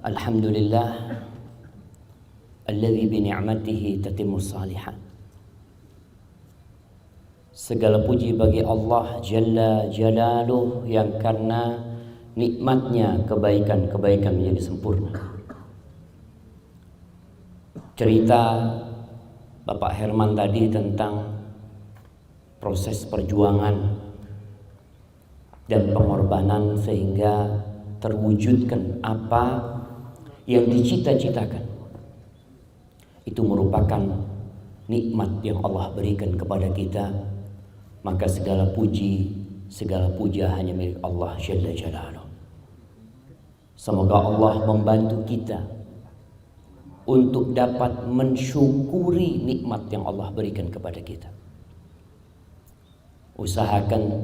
Alhamdulillah alladzi bi ni'matihi tatimmus shalihat. Segala puji bagi Allah Jalla Jalaluh yang karena nikmatnya kebaikan-kebaikan menjadi sempurna. Cerita Bapak Herman tadi tentang proses perjuangan dan pengorbanan sehingga terwujudkan apa yang dicita-citakan. Itu merupakan nikmat yang Allah berikan kepada kita. Maka segala puji, segala puja hanya milik Allah Jalla Jalaluh. Semoga Allah membantu kita untuk dapat mensyukuri nikmat yang Allah berikan kepada kita. Usahakan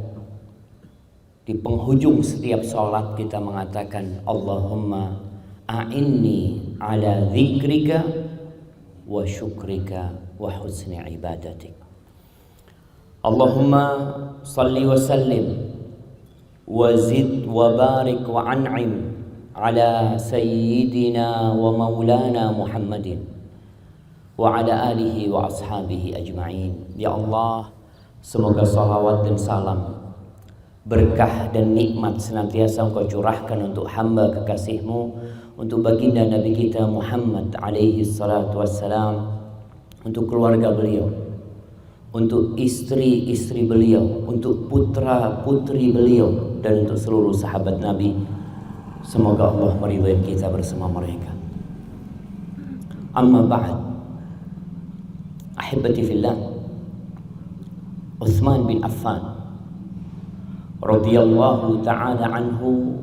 di penghujung setiap sholat kita mengatakan Allahumma a'inni ala dzikrika wa syukrika wa husni ibadatik. Allahumma salli wa sallim wa zid wa barik wa an'im ala sayyidina wa maulana Muhammadin wa ala alihi wa ashabihi ajma'in. Ya Allah, semoga salawat dan salam, berkah dan nikmat senantiasa Engkau curahkan untuk hamba kekasih-Mu, untuk baginda Nabi kita Muhammad alaihi salatu wassalam, untuk keluarga beliau, untuk istri-istri beliau, untuk putra-putri beliau, dan untuk seluruh sahabat Nabi. Semoga Allah meridhai kita bersama mereka. Amma ba'd, ahibati fillah, Utsman bin Affan radhiyallahu ta'ala anhu,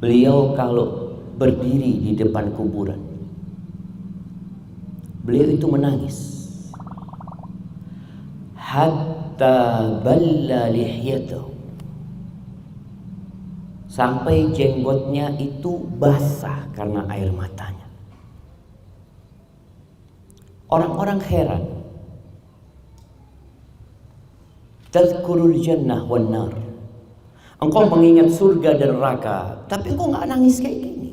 beliau kalau berdiri di depan kuburan, beliau itu menangis hatta balla lihyatahu, sampai jenggotnya itu basah karena air matanya. Orang-orang heran. Tadhkurul jannah wan nar. Engkau mengingat surga dan neraka, tapi engkau nggak nangis kayak gini.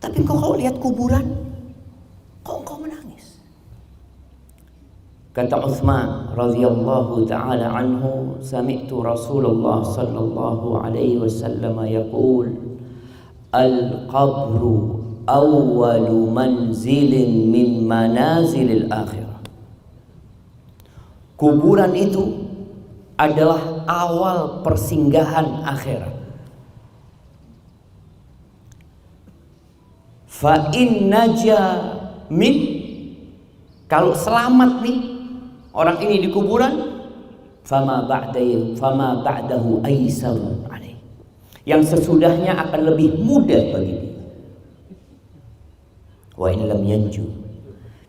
Tapi engkau kalau lihat kuburan, kok engkau menangis? Kata Utsman radhiyallahu ta'ala anhu, sami'tu Rasulullah sallallahu alaihi wasallam yaqul, al-qabru awwalu manzilin min manazilil akhirah. Kuburan itu adalah awal persinggahan akhirat. Fa in naja min, kalau selamat nih orang ini di kuburan, fama ba'dahu aisarun alaih, yang sesudahnya akan lebih mudah bagi dia. Wa in lam yanju,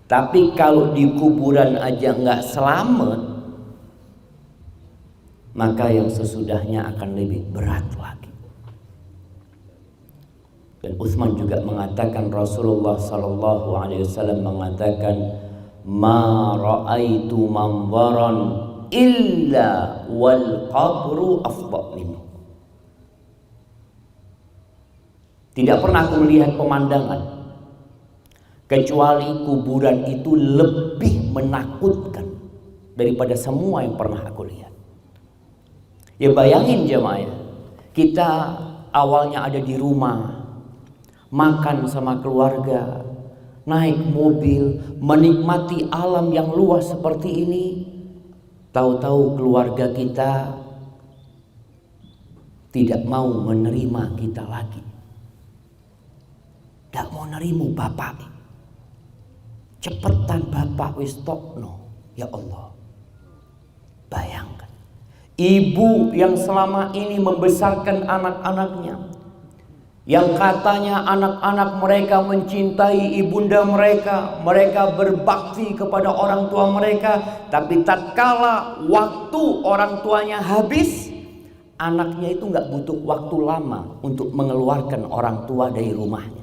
tapi kalau di kuburan aja nggak selamat, maka yang sesudahnya akan lebih berat lagi. Dan Utsman juga mengatakan, Rasulullah sallallahu alaihi wasallam mengatakan, ma ra'aitu manzaran illa wal qabru afdha minhu. Tidak pernah aku melihat pemandangan kecuali kuburan itu lebih menakutkan daripada semua yang pernah aku lihat. Ya bayangin jemaah, kita awalnya ada di rumah, makan sama keluarga, naik mobil, menikmati alam yang luas seperti ini. Tahu-tahu keluarga kita tidak mau menerima kita lagi. Tidak mau nerima bapak. Cepetan bapak wis tokno. Ya Allah, bayangkan. Ibu yang selama ini membesarkan anak-anaknya, yang katanya anak-anak mereka mencintai ibunda mereka, mereka berbakti kepada orang tua mereka, tapi tatkala waktu orang tuanya habis, anaknya itu nggak butuh waktu lama untuk mengeluarkan orang tua dari rumahnya.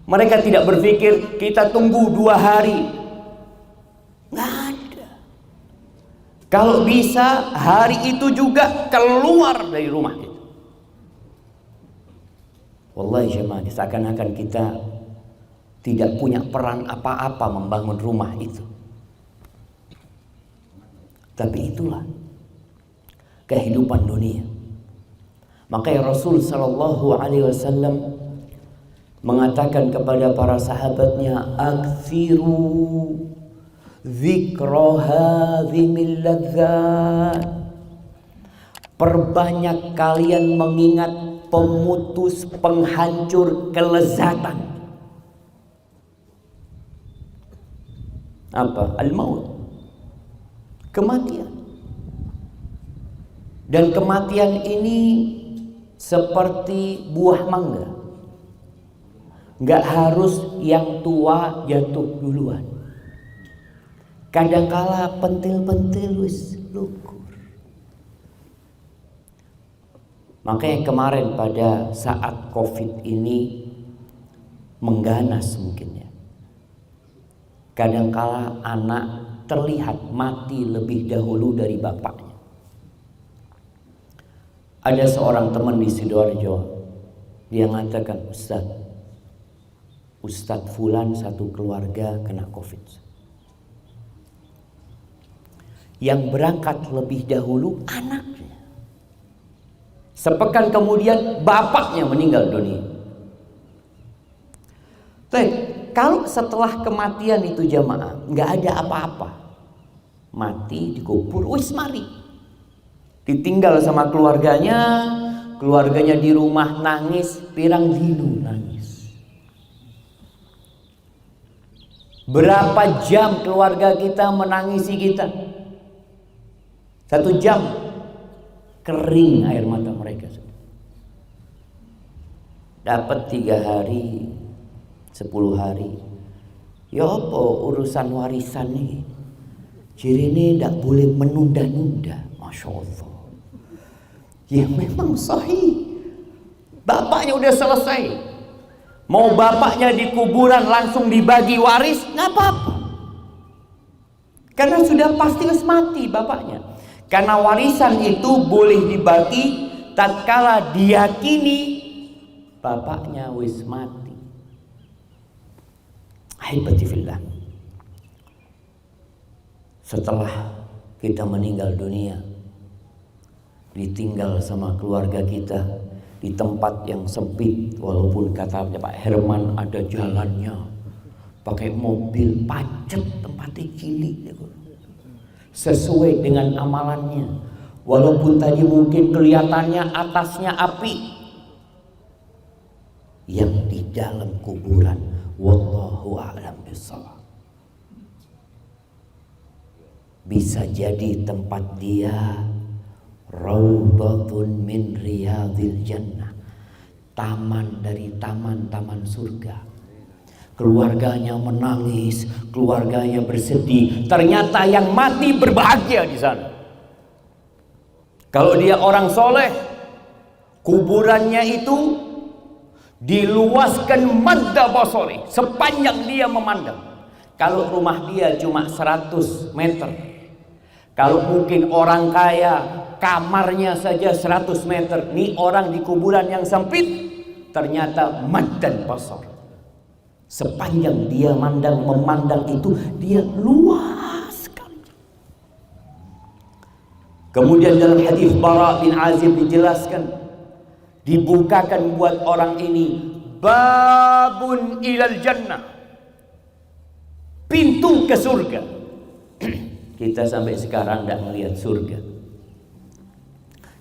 Mereka tidak berpikir kita tunggu 2 hari, nggak ada. Kalau bisa hari itu juga keluar dari rumah kita. Wallahi jemaah, seakan-akan kita tidak punya peran apa-apa membangun rumah itu. Tapi itulah kehidupan dunia. Makanya Rasul sallallahu alaihi wasallam mengatakan kepada para sahabatnya, "Aktsiru dzikra hadzimil ladzat." Perbanyak kalian mengingat pemutus, penghancur kelezatan. Apa? Al-maut. Kematian. Dan kematian ini seperti buah mangga. Nggak harus yang tua jatuh duluan. Kadangkala pentil-pentil wis lukur. Makanya kemarin pada saat COVID ini mengganas mungkin ya. Kadangkala anak terlihat mati lebih dahulu dari bapaknya. Ada seorang teman di Sidoarjo, dia mengatakan, Ustadz Fulan satu keluarga kena COVID. Yang berangkat lebih dahulu anaknya. Sepekan kemudian bapaknya meninggal dunia. Kalau setelah kematian itu jamaah nggak ada apa-apa, mati dikubur, wis mari, ditinggal sama keluarganya, keluarganya di rumah nangis, pirang dinu nangis. Berapa jam keluarga kita menangisi kita? 1 jam kering air mata mereka. Dapat 3 hari, 10 hari. Ya apa urusan warisan nih? Jadi ini tidak boleh menunda-nunda. Masya Allah. Ya memang sahih. Bapaknya udah selesai. Mau bapaknya di kuburan langsung dibagi waris, nggak apa-apa. Karena sudah pasti harus mati bapaknya. Karena warisan itu boleh dibagi tatkala diyakini bapaknya wis mati. Ahibati fillah. Setelah kita meninggal dunia, ditinggal sama keluarga kita di tempat yang sempit, walaupun kata Pak Herman ada jalannya, pakai mobil pacet, tempatnya cilik, sesuai dengan amalannya. Walaupun tadi mungkin kelihatannya atasnya api, yang di dalam kuburan, wallahu a'lam bishawab, bisa jadi tempat dia raudhatun min riyadil jannah, taman dari taman-taman surga. Keluarganya menangis, keluarganya bersedih. Ternyata yang mati berbahagia di sana. Kalau dia orang soleh, kuburannya itu diluaskan madda basari, sepanjang dia memandang. Kalau rumah dia cuma 100 meter, kalau mungkin orang kaya kamarnya saja 100 meter, nih orang di kuburan yang sempit ternyata maddan basar. Sepanjang dia memandang itu, dia luas sekali. Kemudian dalam hadis Bara bin Azib dijelaskan, dibukakan buat orang ini babun ilal jannah, pintu ke surga. Kita sampai sekarang tidak melihat surga,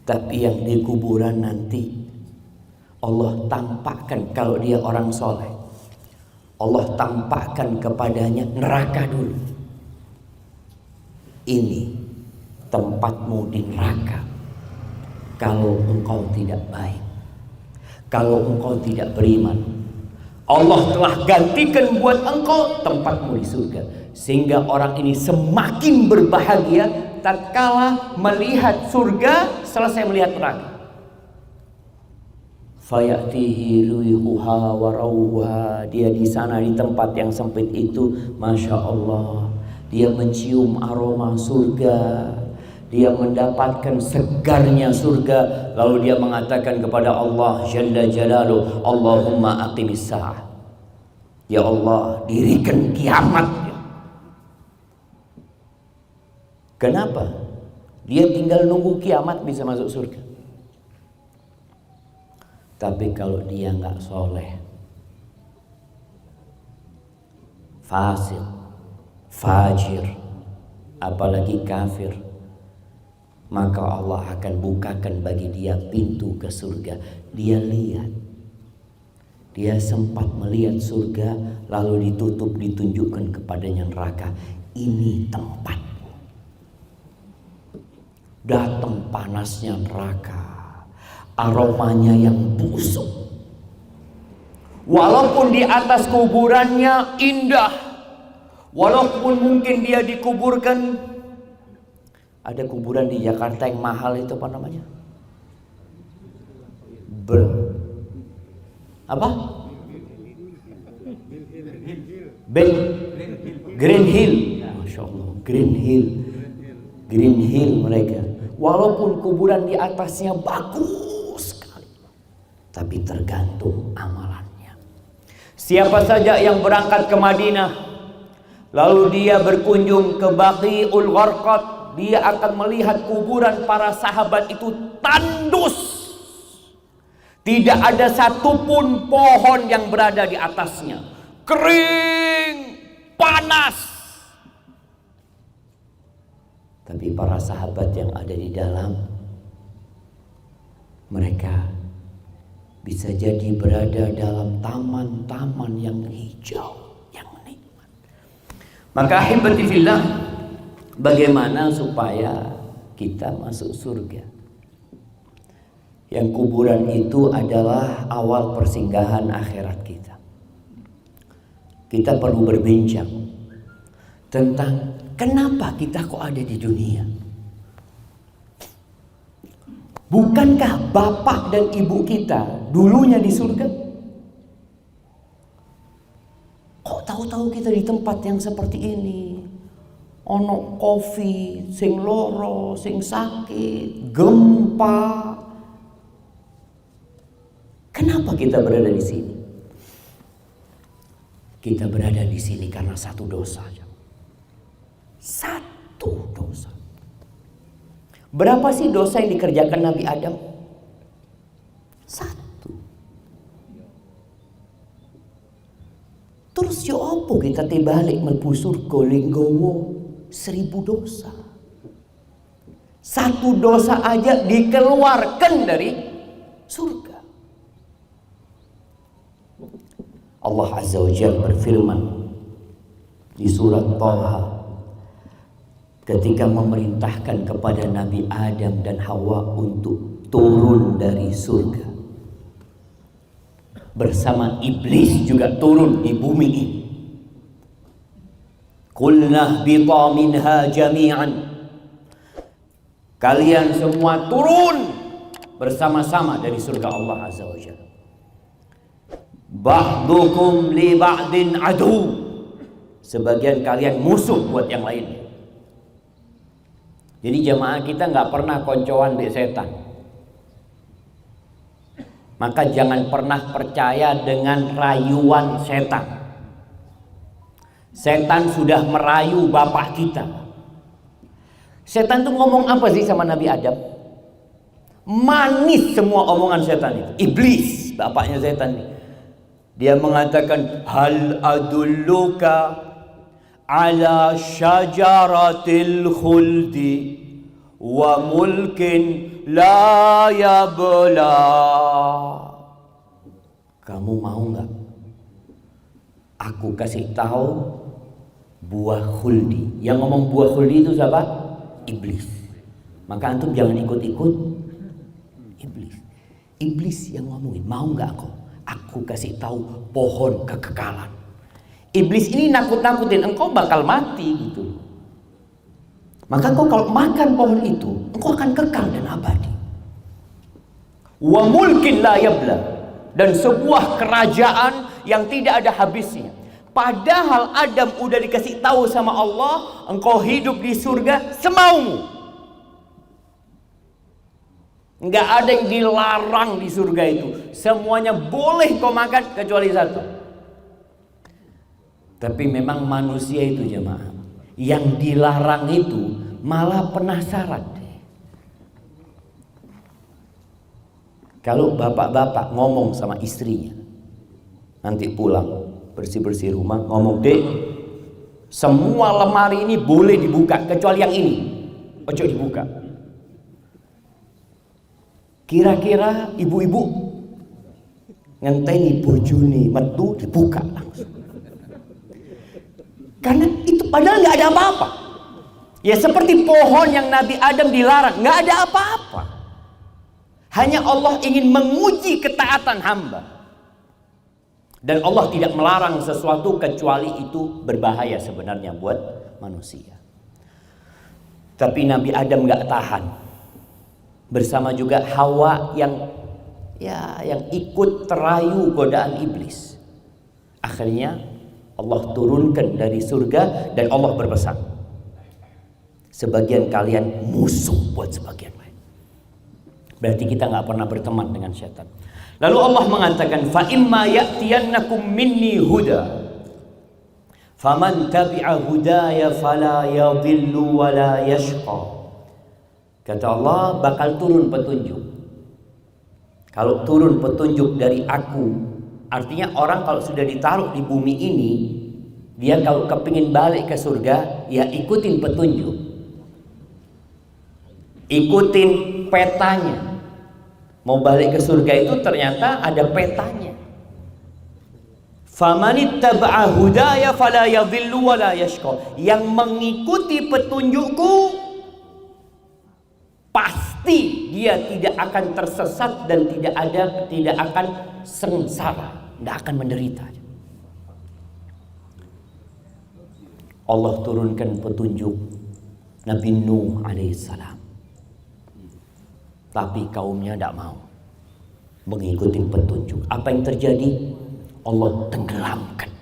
tapi yang di kuburan nanti Allah tampakkan. Kalau dia orang soleh, Allah tampakkan kepadanya neraka dulu. Ini tempatmu di neraka kalau engkau tidak baik, kalau engkau tidak beriman. Allah telah gantikan buat engkau tempatmu di surga. Sehingga orang ini semakin berbahagia tatkala melihat surga selesai melihat neraka. Fayatihi ruihuha wa rawha, dia di sana di tempat yang sempit itu, masya Allah, dia mencium aroma surga, dia mendapatkan segarnya surga, lalu dia mengatakan kepada Allah Jalla Jalaluhu, Allahumma aqimis sa'ah, ya Allah, dirikan kiamat. Kenapa? Dia tinggal nunggu kiamat bisa masuk surga. Tapi kalau dia nggak soleh, fasik, fajir, apalagi kafir, maka Allah akan bukakan bagi dia pintu ke surga. Dia lihat, dia sempat melihat surga, lalu ditutup, ditunjukkan kepadanya neraka. Ini tempat. Datang panasnya neraka, aromanya yang busuk. Walaupun di atas kuburannya indah, walaupun mungkin dia dikuburkan, ada kuburan di Jakarta yang mahal itu apa namanya? Green Hill. Masya Allah, Green Hill mereka. Walaupun kuburan di atasnya bagus sekali, tapi tergantung amalannya. Siapa saja yang berangkat ke Madinah, lalu dia berkunjung ke Baqiul Gharqad, dia akan melihat kuburan para sahabat itu tandus. Tidak ada satupun pohon yang berada di atasnya. Kering, panas. Tapi para sahabat yang ada di dalam, mereka bisa jadi berada dalam taman-taman yang hijau, yang nikmat. Maka ahibati fillah, bagaimana supaya kita masuk surga? Yang kuburan itu adalah awal persinggahan akhirat kita. Kita perlu berbincang tentang kenapa kita kok ada di dunia. Bukankah bapak dan ibu kita dulunya di surga? Kok tahu-tahu kita di tempat yang seperti ini? Ono COVID, sing loro, sing sakit, gempa. Kenapa kita berada di sini? Kita berada di sini karena satu dosa. Satu dosa. Berapa sih dosa yang dikerjakan Nabi Adam? Satu. Terus yo apa kita tibalik mlebu surga linggowo 1000 dosa. Satu dosa aja dikeluarkan dari surga. Allah Azza wa Jalla berfirman di surat Thaha ketika memerintahkan kepada Nabi Adam dan Hawa untuk turun dari surga. Bersama iblis juga turun di bumi ini. Qulna bita minha jami'an. Kalian semua turun bersama-sama dari surga Allah Azza wa Jalla. Ba'dukum li ba'din adu. Sebagian kalian musuh buat yang lain. Jadi jamaah kita nggak pernah koncoan di setan. Maka jangan pernah percaya dengan rayuan setan. Setan sudah merayu bapak kita. Setan tuh ngomong apa sih sama Nabi Adam? Manis semua omongan setan itu. Iblis, bapaknya setan ini. Dia mengatakan, hal adulluka ala syajaratil khuldi wa mulkin la yabla. Kamu mau nggak aku kasih tahu buah khuldi? Yang ngomong buah khuldi itu siapa? Iblis. Maka antum jangan ikut-ikut iblis. Iblis yang ngomongin, mau nggak aku kasih tahu pohon kekekalan. Iblis ini nakut-nakutin engkau bakal mati gitu. Maka engkau kalau makan pohon itu, engkau akan kekal dan abadi. Wa mulkin la yabla, dan sebuah kerajaan yang tidak ada habisnya. Padahal Adam udah dikasih tahu sama Allah, engkau hidup di surga semaumu. Nggak ada yang dilarang di surga itu. Semuanya boleh kau makan kecuali satu. Tapi memang manusia itu jemaah, yang dilarang itu malah penasaran. Kalau bapak-bapak ngomong sama istrinya, nanti pulang bersih-bersih rumah, ngomong, "Dek, semua lemari ini boleh dibuka kecuali yang ini. Ojo dibuka." Kira-kira ibu-ibu ngenteni bojone metu dibuka langsung. Karena itu padahal nggak ada apa-apa. Ya seperti pohon yang Nabi Adam dilarang, nggak ada apa-apa. Hanya Allah ingin menguji ketaatan hamba. Dan Allah tidak melarang sesuatu kecuali itu berbahaya sebenarnya buat manusia. Tapi Nabi Adam nggak tahan. Bersama juga Hawa yang ikut terayu godaan iblis. Akhirnya Allah turunkan dari surga dan Allah berpesan, sebagian kalian musuh buat sebagian lain. Berarti kita nggak pernah berteman dengan setan. Lalu Allah mengatakan, fa imma ya'tiyannakum minni huda faman tabi'a hudaya fala yadhillu wa la yashqa. Kata Allah, bakal turun petunjuk. Kalau turun petunjuk dari aku, artinya orang kalau sudah ditaruh di bumi ini, dia kalau kepingin balik ke surga, ya ikutin petunjuk, ikutin petanya. Mau balik ke surga itu ternyata ada petanya. Famanittaba'a hudaya fala yadhillu wa la yashqa. Yang mengikuti petunjukku pasti dia tidak akan tersesat dan tidak akan sengsara, tidak akan menderita. Allah turunkan petunjuk Nabi Nuh alaihissalam. Tapi kaumnya tidak mau mengikuti petunjuk. Apa yang terjadi? Allah tenggelamkan.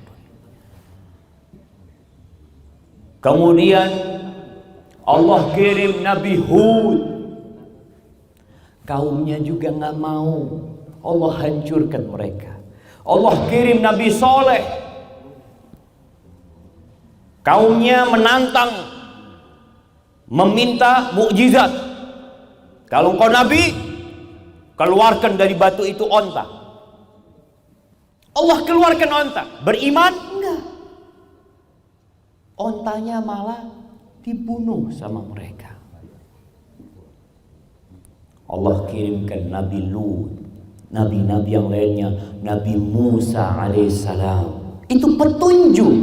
Kemudian Allah kirim Nabi Hud. Kaumnya juga nggak mau. Allah hancurkan mereka. Allah kirim Nabi Soleh. Kaumnya menantang, meminta mukjizat. Kalau engkau Nabi, keluarkan dari batu itu onta. Allah keluarkan onta. Beriman? Enggak. Ontanya malah dibunuh sama mereka. Allah kirimkan Nabi Lut, nabi-nabi yang lainnya, Nabi Musa alaihissalam. Itu petunjuk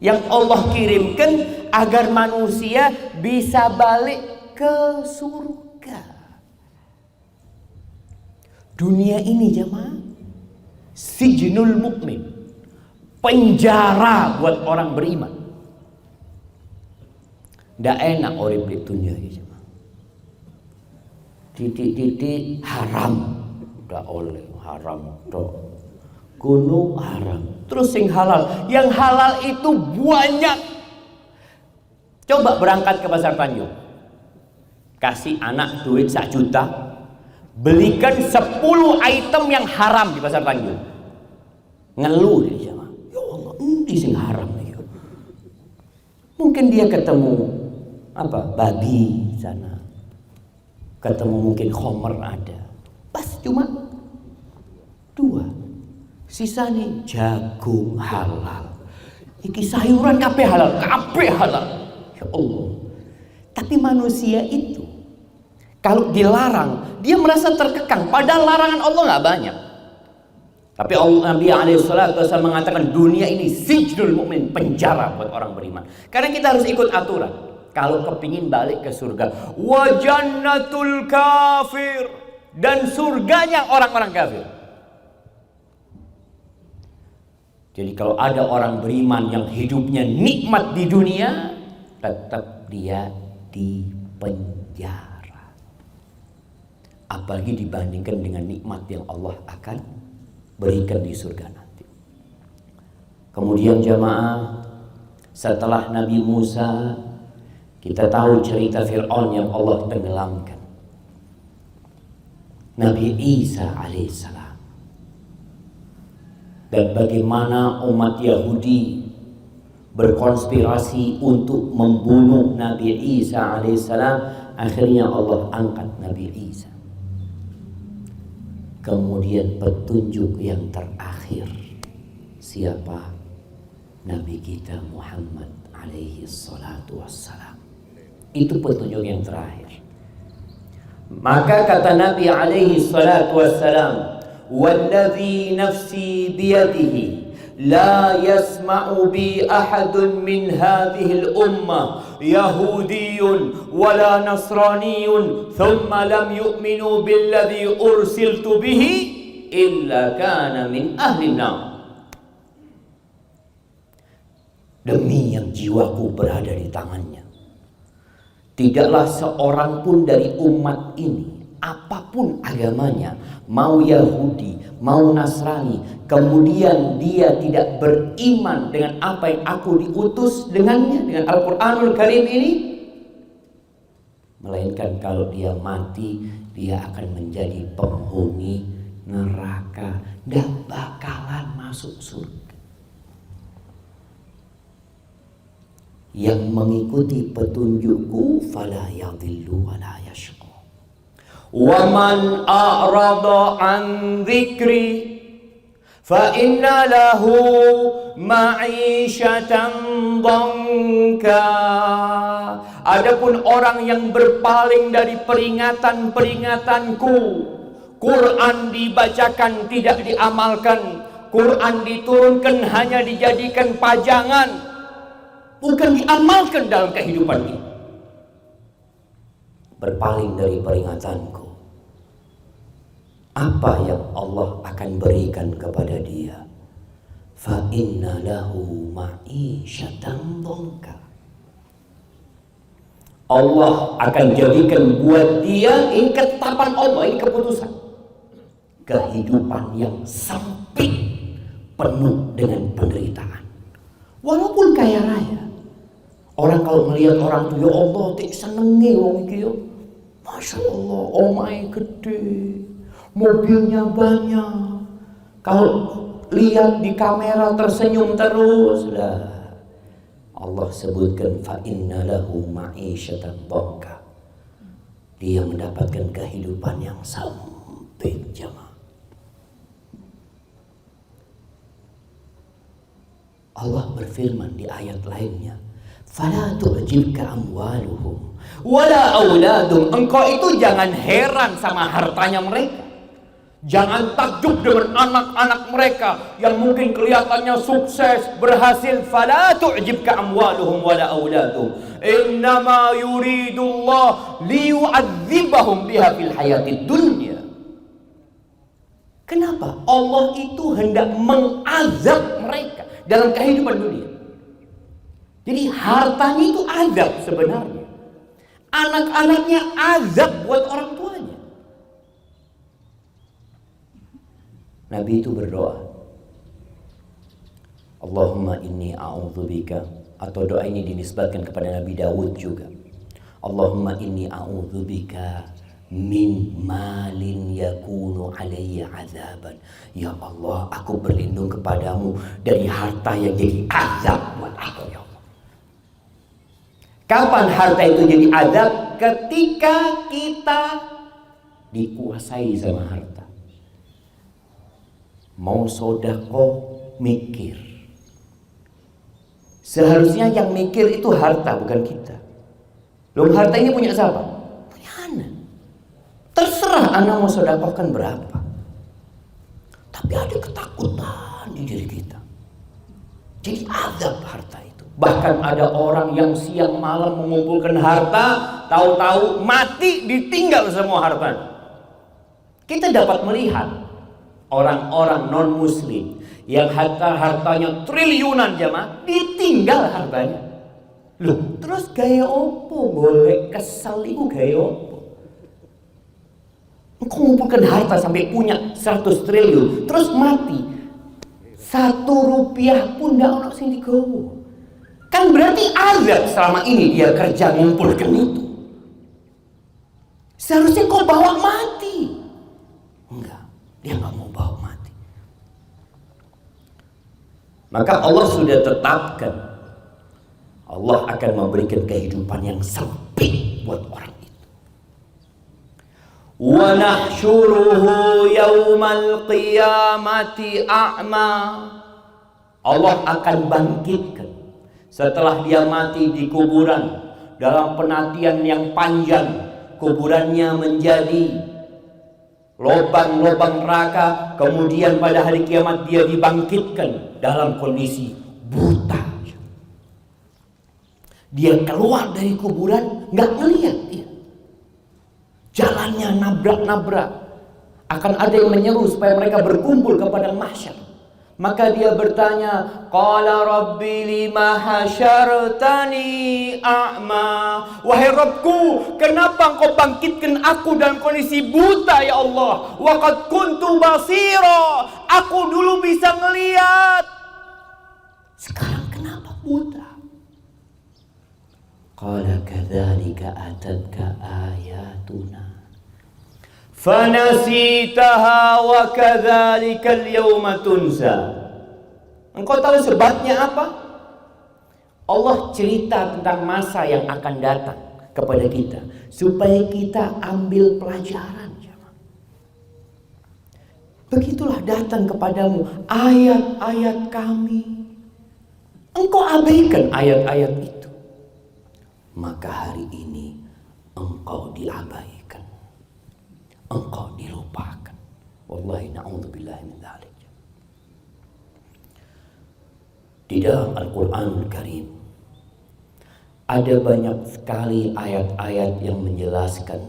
yang Allah kirimkan agar manusia bisa balik ke surga. Dunia ini jemaah, sijnul mukmin, penjara buat orang beriman. Ndak enak orang di dunia ini jemaah. Titik-titik haram, ndak oleh haram tok. Kuno haram. Terus yang halal itu banyak. Coba berangkat ke Pasar Tanjung, kasih anak duit 1 juta, belikan 10 item yang haram di Pasar Tanjung. Ngeluh dia sama, ya Allah, ini sing haram ya. Mungkin dia ketemu babi sana, ketemu mungkin khomer ada, pas cuma 2, sisanya jagung halal, iki sayuran kabeh halal, ya Allah. Tapi manusia itu kalau dilarang, dia merasa terkekang. Padahal larangan Allah nggak banyak. Tapi Nabi SAW mengatakan dunia ini sijnul mukmin, penjara buat orang beriman. Karena kita harus ikut aturan. Kalau kepingin balik ke surga, wa jannatul kafir, dan surganya orang-orang kafir. Jadi kalau ada orang beriman yang hidupnya nikmat di dunia, tetap dia di penjara. Apalagi dibandingkan dengan nikmat yang Allah akan berikan di surga nanti. Kemudian jamaah, setelah Nabi Musa, kita tahu cerita Fir'aun yang Allah tenggelamkan. Nabi Isa alaihissalam. Dan bagaimana umat Yahudi berkonspirasi untuk membunuh Nabi Isa alaihissalam, akhirnya Allah angkat Nabi Isa. Kemudian petunjuk yang terakhir, siapa? Nabi kita Muhammad alaihi salatu wassalam. Itu petunjuk yang terakhir. Maka kata Nabi alaihi salatu wassalam, "Walladzi nafsi biyadihi la yasma'u bi ahadun min hadhihi al-ummah yahudiyyun wala nasraniyyun thumma lam yu'minu billadzi ursiltu bihi illa kana min ahli an-nar." Demi yang jiwaku berada di tangannya, tidaklah seorang pun dari umat ini, apapun agamanya, mau Yahudi, mau Nasrani, kemudian dia tidak beriman dengan apa yang aku diutus dengannya, dengan Al-Quranul Karim ini, melainkan kalau dia mati, dia akan menjadi penghuni neraka, dan bakalan masuk surga. Yang mengikuti petunjukku fala yadhillu wa la yashqa. Wa man a'rada an dzikri fa inna lahu ma'isyatan dhanka. Adapun orang yang berpaling dari peringatan-peringatanku, Quran dibacakan tidak diamalkan, Quran diturunkan hanya dijadikan pajangan, bukan diamalkan dalam kehidupan ini. Berpaling dari peringatanku, apa yang Allah akan berikan kepada dia? Fa inna lahu ma'isyatan dhanka. Allah akan jadikan buat dia, ini ketetapan Allah, ini keputusan, kehidupan yang sempit, penuh dengan penderitaan. Walaupun kaya raya. Orang kalau melihat orang tuh, ya Allah, tik senengi wong iki yo. Masya Allah, omahe gede, mobilnya banyak. Kalau lihat di kamera tersenyum terus lah. Allah sebutkan fa inna lahu ma'isyatan dhanka. Dia mendapatkan kehidupan yang sempit, jemaah. Allah berfirman di ayat lainnya, fala tu'jibka amwaluhum wala auladuhum. Engkau itu jangan heran sama hartanya mereka, jangan takjub dengan anak-anak mereka yang mungkin kelihatannya sukses, berhasil. Fala tu'jibka amwaluhum wala auladuhum innama yuridullah liyu'adzibahum biha fil hayatid dunya. Kenapa? Allah itu hendak mengazab mereka dalam kehidupan dunia. Jadi hartanya itu azab sebenarnya. Anak-anaknya azab buat orang tuanya. Nabi itu berdoa, Allahumma inni a'udzubika, atau doa ini dinisbatkan kepada Nabi Daud juga. Allahumma inni a'udzubika min malin yakunu alayya azaban. Ya Allah, aku berlindung kepadamu dari harta yang jadi azab buat aku, ya Allah. Kapan harta itu jadi azab? Ketika kita dikuasai sama harta. Mau sedekah mikir. Seharusnya yang mikir itu harta, bukan kita. Loh, harta ini punya siapa? Punya anak. Terserah anak mau sedekahkan berapa. Tapi ada ketakutan di diri kita. Jadi azab harta itu. Bahkan ada orang yang siang malam mengumpulkan harta, tahu-tahu mati ditinggal semua harta. Kita dapat melihat orang-orang non-muslim yang hartanya triliunan, jamaah, ditinggal hartanya. Loh, terus gaya opo boleh kesel itu gaya opo? Engkau mengumpulkan harta sampai punya 100 triliun, terus mati, 1 rupiah pun tidak ada sing digowo. Kan berarti azab selama ini dia kerja mengumpulkan itu. Seharusnya kau bawa mati. Enggak, dia nggak mau bawa mati. Maka Allah sudah tetapkan, Allah akan memberikan kehidupan yang sempit buat orang itu. Wa nahsyuruhu yaumal qiyamati a'ma. Allah akan bangkitkan setelah dia mati di kuburan dalam penantian yang panjang. Kuburannya menjadi lubang-lubang neraka. Kemudian pada hari kiamat dia dibangkitkan dalam kondisi buta. Dia keluar dari kuburan nggak ngelihat dia. Jalannya nabrak-nabrak. Akan ada yang menyeru supaya mereka berkumpul ke padang mahsyar. Maka dia bertanya, qala rabbi lima hasyartani a'ma. Wahai Rabbku, kenapa engkau bangkitkan aku dalam kondisi buta ya Allah? Wa qad kuntu basira. Aku dulu bisa ngelihat. Sekarang kenapa buta? Qala kadzalika atatka ayatuna fanasitaha wa kadzalikal yawma tunsa. Engkau tahu sebabnya apa? Allah cerita tentang masa yang akan datang kepada kita supaya kita ambil pelajaran. Begitulah datang kepadamu ayat-ayat kami, engkau abaikan ayat-ayat itu, maka hari ini engkau diabaikan, engkau dilupakan. Wallahi na'udzubillahi min dzalik. Di dalam Al-Qur'anul Karim ada banyak sekali ayat-ayat yang menjelaskan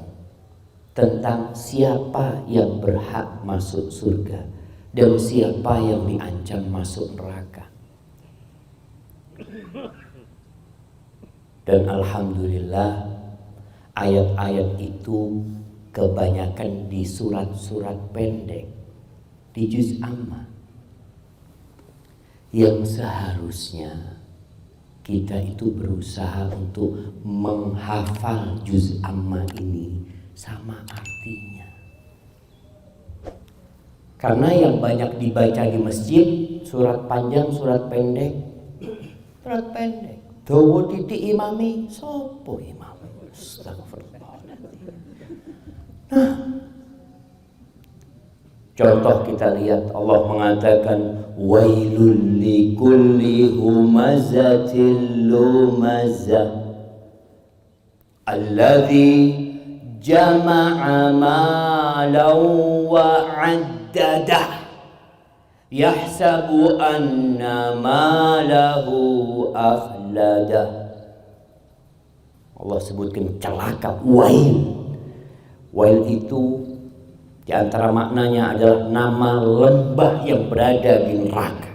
tentang siapa yang berhak masuk surga dan siapa yang diancam masuk neraka. Dan alhamdulillah ayat-ayat itu kebanyakan di surat-surat pendek, di juz amma, yang seharusnya kita itu berusaha untuk menghafal juz amma ini sama artinya. Karena yang banyak dibaca di masjid surat panjang, surat pendek. Surat pendek dawa titik imami, sopo imami? Astagfirullahaladzim. Nah, contoh kita lihat Allah mengatakan wailul likulli humazatil lumazah alladzi jama'a malan wa 'addadah yahsabu anna malahu akhladah. Allah sebutkan celaka, wail. Wail itu di antara maknanya adalah nama lembah yang berada di neraka.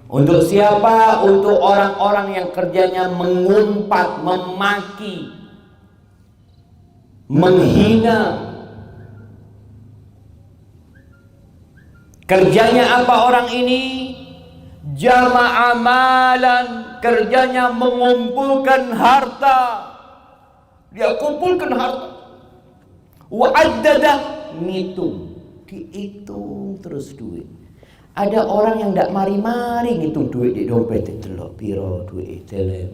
Untuk siapa? Untuk orang-orang yang kerjanya mengumpat, memaki, menghina. Kerjanya apa orang ini? Jama'a malan, kerjanya mengumpulkan harta. Dia kumpulkan harta. Wa addadah, ngitung, dihitung terus duit. Ada orang yang ndak mari-mari ngitung duit di dompet itu loh, piro duit tele.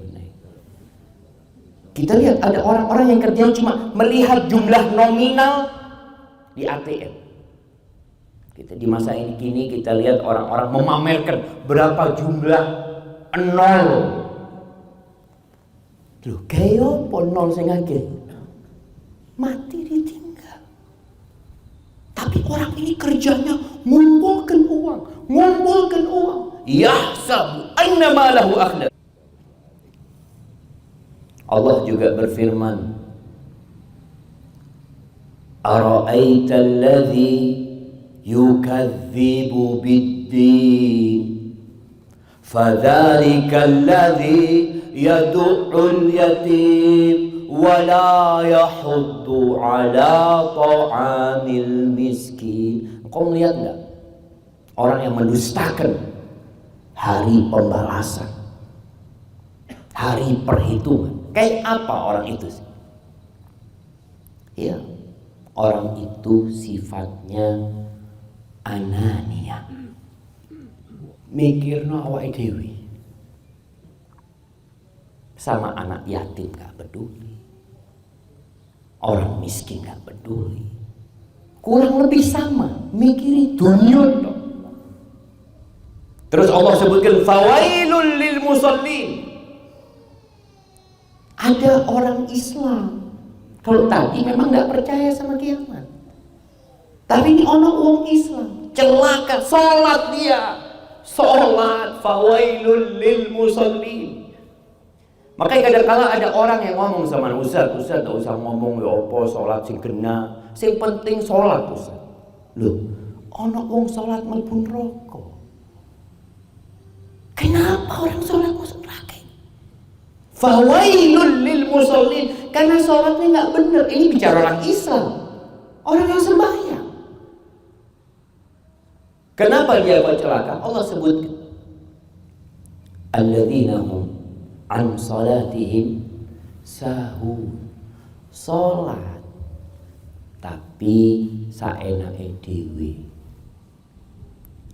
Kita lihat ada orang-orang yang kerjanya cuma melihat jumlah nominal di ATM. Kita di masa ini kini kita lihat orang-orang memamerkan berapa jumlah nol. Loh, kayak apa nol sing akeh? Mati ditinggal. Tapi orang ini kerjanya ngumpulkan uang, ngumpulkan uang. Yahsabu anna malahu akhlad. Allah juga berfirman, Ara'aita alladhi yukadzibu bid-din fadzalika alladhi yad'ul yatim wa la yahuddu ala ta'amil miskin. Kau melihat enggak orang yang mendustakan hari pembalasan, hari perhitungan? Kayak apa orang itu sih? Ya, orang itu sifatnya anania, mikirno awake dhewe. Sama anak yatim gak peduli, orang miskin gak peduli, kurang lebih sama, mikirin dunia dong. Terus Allah sebutkan fawailul lil musallin. Ada orang Islam, kalau tadi memang gak percaya sama kiamat, tapi ini orang wong Islam celaka, sholat dia, sholat, fawailul lil musallin. Makanya kadang-kala ada orang yang ngomong sama Ustaz tak usah ngomong ya apa sholat sing kena, sing penting sholat Ustaz. Loh, ana wong sholat mlebu neraka. Kenapa orang sholat masuk neraka? Fawailul lil musallin, karena sholatnya nggak benar. Ini bicara orang Islam, orang yang sembahyang. Kenapa dia celaka? Allah sebutkan alladzina hum an salatihim sahun, sholat tapi saenake dhewe.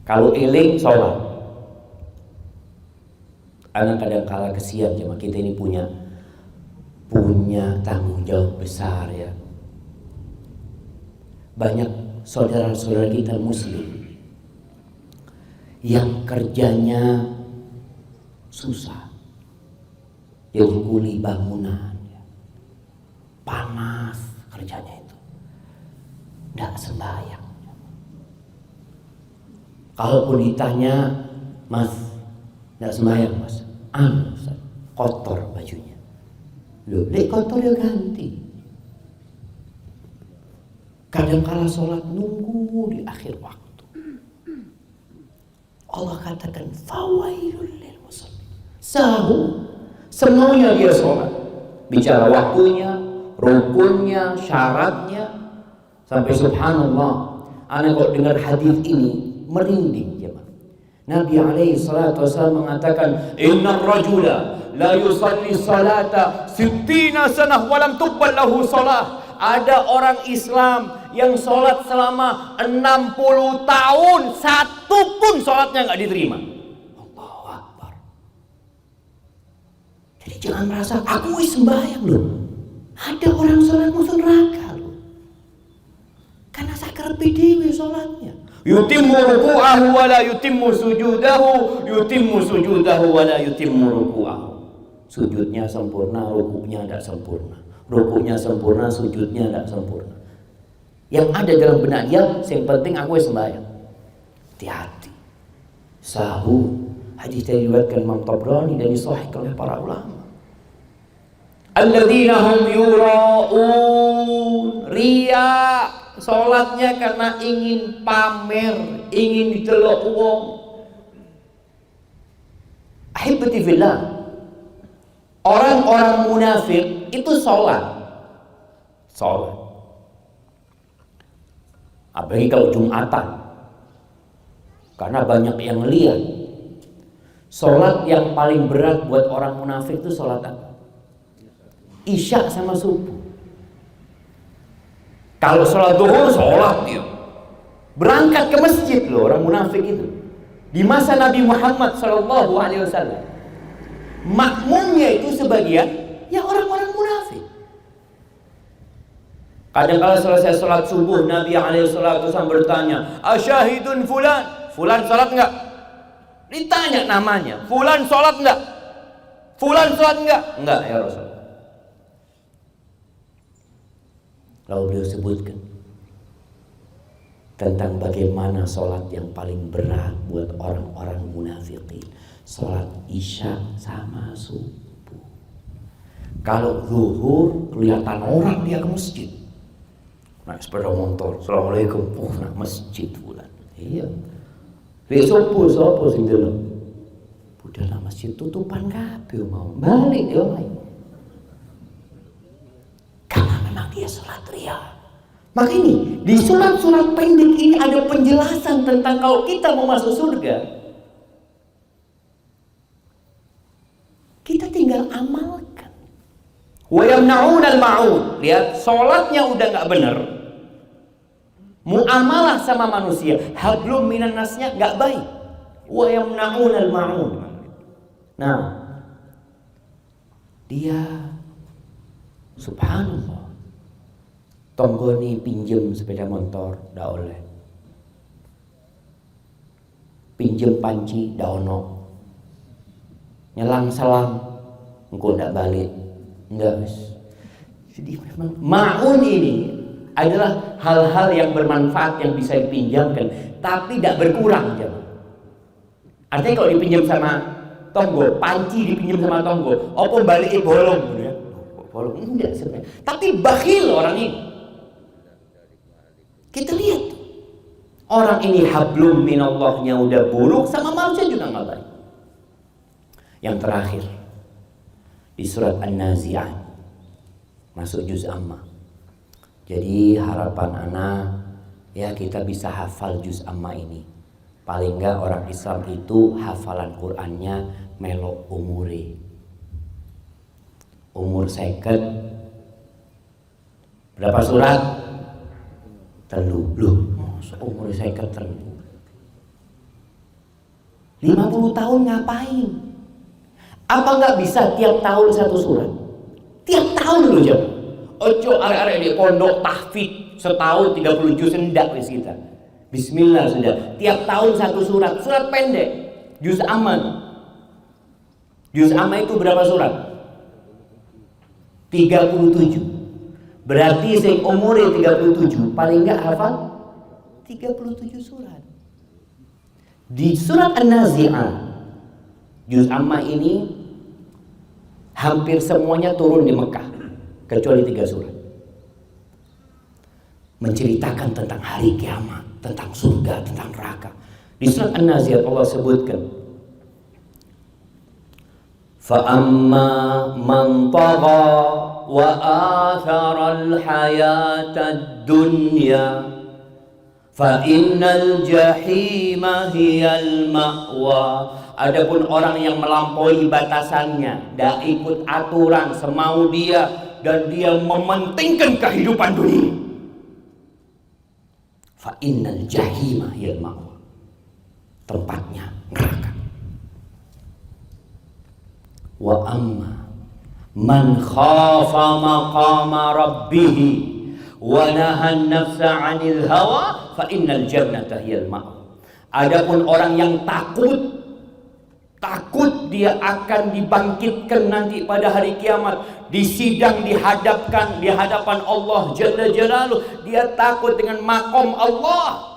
Kalau eling sholat. Anak kadang-kala kesian cuma kita ini punya tanggung jawab besar ya. Banyak saudara-saudara kita muslim yang kerjanya susah, yang kuli bangunan ya. Panas kerjanya itu, tidak sembahyang. Kalaupun ditanya, Mas, tidak sembahyang Mas, kotor bajunya. Loh, kotor ya ganti. Kadang-kala sholat nunggu di akhir waktu. Allah katakan fawailul lil musallin. Sahur, semuanya dia sholat. Bicara waktunya, rukunnya, syaratnya. Sampai subhanallah, anak kok dengar hadis ini merinding jemaah. Nabi alaihi salatu wasallam mengatakan, innar rajula la yusalli salata 60 sanah walam tuqbal lahu salah. Ada orang Islam yang sholat selama 60 tahun, satu pun sholatnya nggak diterima. Allahu Akbar. Jadi jangan merasa aku sembahyang loh. Ada orang sholat masuk neraka loh. Karena sakar dewe sholatnya. Yutimmu ruku'ahu wa la yutimmu sujudahu, yutimmu sujudahu wa la yutimmu ruku'ahu. Sujudnya sempurna, rukuknya tidak sempurna. Rukuknya sempurna, sujudnya tidak sempurna. Yang ada dalam benak dia, yang penting aku sembahyang. Hati-hati. Sahur, hadis yang diriwayatkan Imam Tabrani dan disahihkan oleh para ulama. Alladzina hum yura'un, riya. Sholatnya karena ingin pamer, ingin dicelok wong. Ahibati fillah, orang-orang munafik itu sholat. Apalagi kalau Jumatan, karena banyak yang lihat. Sholat yang paling berat buat orang munafik itu sholat apa? Isya sama subuh. Kalau sholat zuhur, sholat dia. Berangkat ke masjid loh orang munafik itu. Di masa Nabi Muhammad SAW, makmumnya itu sebagian ya orang-orang munafik. Kadang kala selesai sholat subuh, Nabi SAW bertanya, asyahidun fulan, fulan sholat enggak? Ditanya namanya, fulan sholat enggak? Fulan sholat enggak? Enggak ya Rasul. Lalu beliau sebutkan tentang bagaimana sholat yang paling berat buat orang-orang munafikin. Sholat isya sama subuh. Kalau zuhur kelihatan orang dia ke masjid, naik sepeda motor, assalamualaikum, nak masjid bulan. Iya. Besok sopo sing delok. Budal masjid tutupan kabeh mau balik yo mai. Karena memang dia sholat riya. Maka ini di surat-surat pendek ini ada penjelasan tentang kalau kita mau masuk surga, kita tinggal amalkan. Wa yamna'un al-ma'un. Lihat, sholatnya udah nggak benar, muamalah sama manusia, hablum minan nasnya nggak baik. Wa yamna'unal ma'un. Nah, dia subhanallah, tonggoni pinjem sepeda motor ndak oleh, pinjem panci ndak ono, nyelang selang engkau ndak balik, enggak. Jadi memang ma'un ini adalah hal-hal yang bermanfaat yang bisa dipinjamkan, tapi tidak berkurang jemaah. Artinya kalau dipinjam sama tonggo, panci dipinjam sama tonggo, opo balik bolong, ya? Bolong enggak sebenarnya. Tapi bakhil orang ini. Kita lihat orang ini hablum minallahnya udah buruk, sama manusia juga nggak baik. Yang terakhir di surat An-Nazi'at, masuk juz amma. Jadi harapan anak ya kita bisa hafal juz amma ini. Paling enggak orang Islam itu hafalan Qur'annya melok umure. Umur seket berapa surat? Telu. Loh, umur seket telu. 50 tahun ngapain? Apa enggak bisa tiap tahun satu surat? Tiap tahun loh jam. Ojo arek-arek di pondok tahfidz setahun 30 juz enggak wis kita. Bismillah sudah. Tiap tahun satu surat, surat pendek. Juz amma. Juz amma itu berapa surat? 37. Berarti sing umure 37 paling enggak hafal 37 surat. Di surat An-Nazi'at, juz amma ini hampir semuanya turun di Mekah kecuali 3 surat. Menceritakan tentang hari kiamat, tentang surga, tentang neraka. Di surat An-Nazi'at Allah sebutkan, fa amma man tagha wa athara al-hayata ad-dunya fa innal jahima hiyal ma'wa. Adapun orang yang melampaui batasannya, tidak ikut aturan semau dia, dan dia mementingkan kehidupan dunia, fa innal jahima hiyal ma'wa, tempatnya neraka. Wa amma man khafa maqama rabbih wa nahan nafsa 'anil hawa fa innal jannata hiyal ma'wa. Adapun orang yang takut dia akan dibangkitkan nanti pada hari kiamat, disidang, dihadapkan di hadapan Allah Jalla Jalaluh, dia takut dengan makom Allah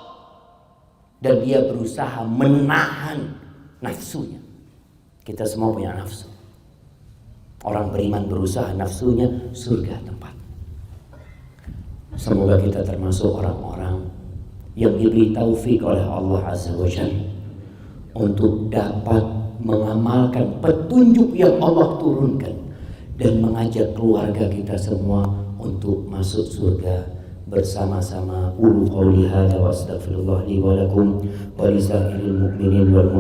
dan dia berusaha menahan nafsunya. Kita semua punya nafsu. Orang beriman berusaha, nafsunya surga tempat. Semoga kita termasuk orang-orang yang diberi taufik oleh Allah Azza wa Jalla untuk dapat mengamalkan petunjuk yang Allah turunkan dan mengajak keluarga kita semua untuk masuk surga bersama-sama. Qulu qouli hadza wa astaghfirullah li wa lakum wa lisairil mu'minin wal